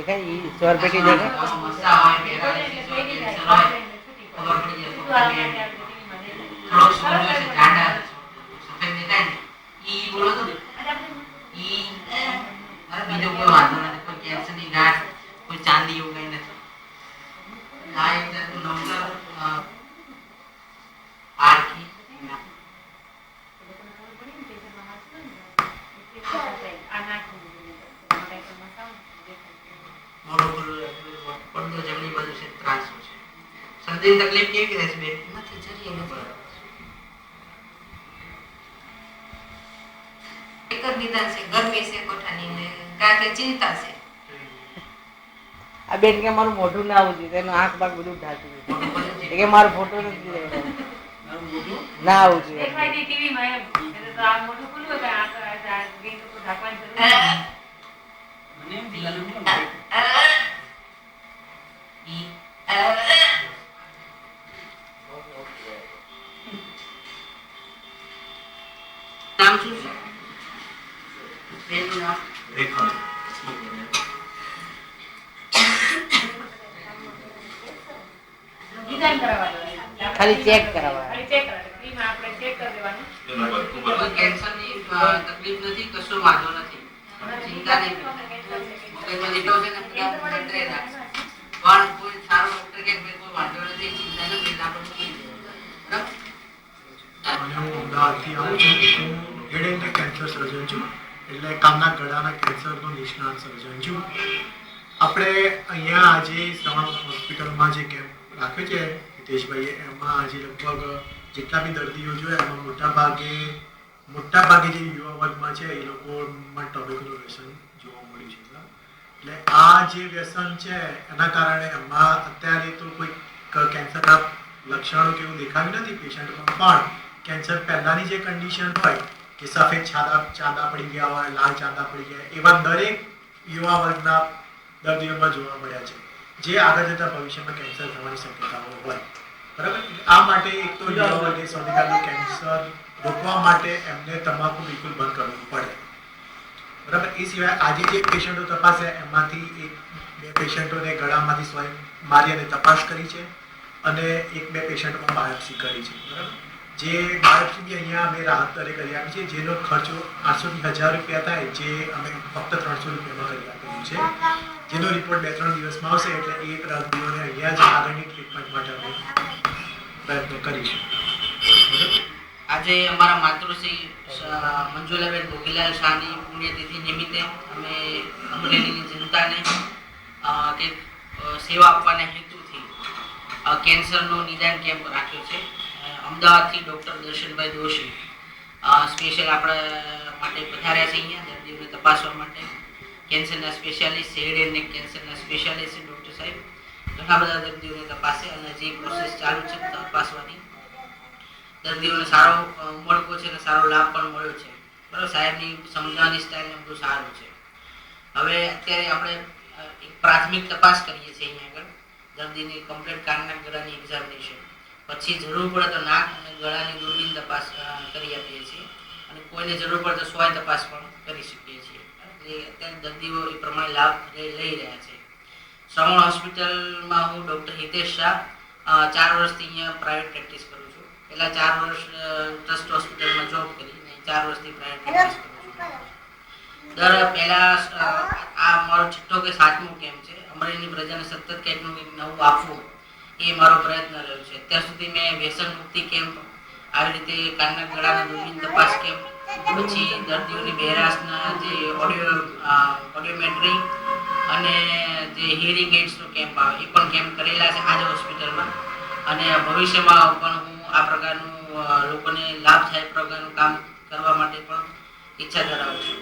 દેખાય ઈ સ્વર પેટી દેખાય સમસ્યા હોય પેરાલિસિસ હોય કેન્સર હોય ખબર પડી જાય થોડો સોજો છે જાડા સફેદ દેખાય ને ઈ બોલો તો ઈ બીજો કોઈ વાંધો નથી કોઈ કેન્સરની ગાંઠ કોઈ ચાંદી એવું કઈ નથી આ એક જાતનું નવતર આરકી મોડો પડદો જમણી બાજુ છે ત્રાસ છે શરદીની તકલીફ કેવી રહેશે બે નથી જરી નથી એક જ નિદાન છે ગરમી છે કોઠાની ને કારણ કે ચિંતા છે આ બેન કે મારું મોઢું ના આવવું જોઈએ એનું આંખ બાગ બધું ઢાંકી દીધું કે મારો ફોટો નથી લેવાનો ના આવવું જોઈએ નામ શું છે બેનનું નામ રેખા ખાલી ચેક કરાવવા કોઈ કેન્સરની તકલીફ નથી કશો વાંધો નથી ચિંતા નહીં મગજમાં જેટલો છે ને બધા નિયંત્રણ રાખશે પણ કોઈ સારો ડોક્ટર કે કોઈ વાંધો નથી ચિંતા ન કરી આપણે મૂકી દેવું બરાબર અને હું અમદાવાદથી આવું છું હું હેડ એન્ડ નેક કેન્સર સર્જન છું એટલે કાનના ગળાના કેન્સરનો નિષ્ણાત સર્જન છું આપણે અહીંયા આજે શ્રવણ હોસ્પિટલમાં જે કેમ્પ રાખ્યો છે હિતેશભાઈએ એમાં આજે લગભગ જેટલા બી દર્દીઓ જોયા એમાં મોટા ભાગે જે યુવા વર્ગમાં છે એ લોકોમાં ટોબેકોનું વ્યસન જોવા મળ્યું છે એટલે આ જે વ્યસન છે એના કારણે એમાં અત્યારે તો કોઈ કેન્સરના લક્ષણો કેવું દેખાવ્યું નથી પેશન્ટમાં પણ કેન્સર પહેલાંની જે કન્ડિશન હોય કે સફેદ ચાંદા પડી ગયા હોય લાલ ચાંદા પડી ગયા એવા દરેક યુવા વર્ગના દર્દીઓમાં જોવા મળ્યા છે જે આગળ જતા ભવિષ્યમાં કેન્સર થવાની શક્યતાઓ હોય બરાબર આ માટે એક તો યુવા વર્ગે સૌથી પહેલું કેન્સર રોકવા માટે એમને તમાકુ બિલકુલ બંધ કરવું પડે બરાબર એ સિવાય આજે જે પેશન્ટો તપાસ્યા એમાંથી એક બે પેશન્ટોને ગળામાંથી સ્વાઇન મારી અને તપાસ કરી છે અને એક બે પેશન્ટોમાં બાયોપ્સી કરી છે બરાબર જે બાયોપ્સી બી અહીંયા અમે રાહત દરે કરી આપી છે જેનો ખર્ચો 800 થી 1000 રૂપિયા થાય જે અમે ફક્ત 300 રૂપિયામાં કરી આપેલું છે જેનો રિપોર્ટ 2-3 દિવસમાં આવશે એટલે એ દર્દીઓને અહીંયા જ આગળની ટ્રીટમેન્ટ માટે અમે પ્રયત્નો કરીશું આજે અમારા માતૃશ્રી મંજુલાબેન ભોગીલાલ શાહની પુણ્યતિથિ નિમિત્તે અમે અમરેલીની જનતાને કે સેવા આપવાના હેતુથી કેન્સરનો નિદાન કેમ્પ રાખ્યો છે અમદાવાદથી ડૉક્ટર દર્શનભાઈ દોશી સ્પેશિયલ આપણા માટે પધાર્યા છે અહીંયા દર્દીઓને તપાસવા માટે કેન્સરના સ્પેશિયાલિસ્ટ હેડ એન્ડ નેક કેન્સરના સ્પેશિયાલિસ્ટ ડૉક્ટર સાહેબ ઘણા બધા દર્દીઓને તપાસે અને જે પ્રોસેસ ચાલુ છે તપાસવાની દર્દીઓને સારો મળકો છે અને સારો લાભ પણ મળ્યો છે બરાબર સાહેબની સમજાવવાની સ્ટાઇલ બધું સારું છે હવે અત્યારે આપણે એક પ્રાથમિક તપાસ કરીએ છીએ અહીંયા આગળ દર્દીની કમ્પ્લીટ કાનના ગળાની એક્ઝામિનેશન પછી જરૂર પડે તો નાક અને ગળાની દૂરબીન તપાસ કરી આપીએ છીએ અને કોઈને જરૂર પડે તો સ્વાય તપાસ પણ કરી શકીએ છીએ એટલે અત્યારે દર્દીઓ એ પ્રમાણે લાભ લઈ રહ્યા છે શ્રવણ હોસ્પિટલમાં હું ડૉક્ટર હિતેશ શાહ 4 વર્ષથી અહીંયા પ્રાઇવેટ પ્રેક્ટિસ કરું છું પહેલાં 4 વર્ષ ટ્રસ્ટ હોસ્પિટલમાં જોબ કરી અને 4 વર્ષથી પ્રાઇવેટ પ્રેક્ટિસ કરું છું પહેલાં આ મારો 6ઠ્ઠો કે 7મો કેમ્પ છે અમરેલીની પ્રજાને સતત કંઈકનું કંઈક નવું આપવું એ મારો પ્રયત્ન રહ્યો છે અત્યાર સુધી મેં વ્યસન મુક્તિ કેમ્પ આવી રીતે કાનના ગળાના દૂરબીન તપાસ કેમ્પ પછી દર્દીઓની બહેરાશના જે ઓડિયોમેટ્રી અને જે હિયરિંગ એડ્સનો કેમ્પ આવે એ પણ કેમ્પ કરેલા છે આજ હોસ્પિટલમાં અને ભવિષ્યમાં પણ હું આ પ્રકારનું લોકોને લાભ થાય પ્રકારનું કામ કરવા માટે પણ ઈચ્છા ધરાવું છું.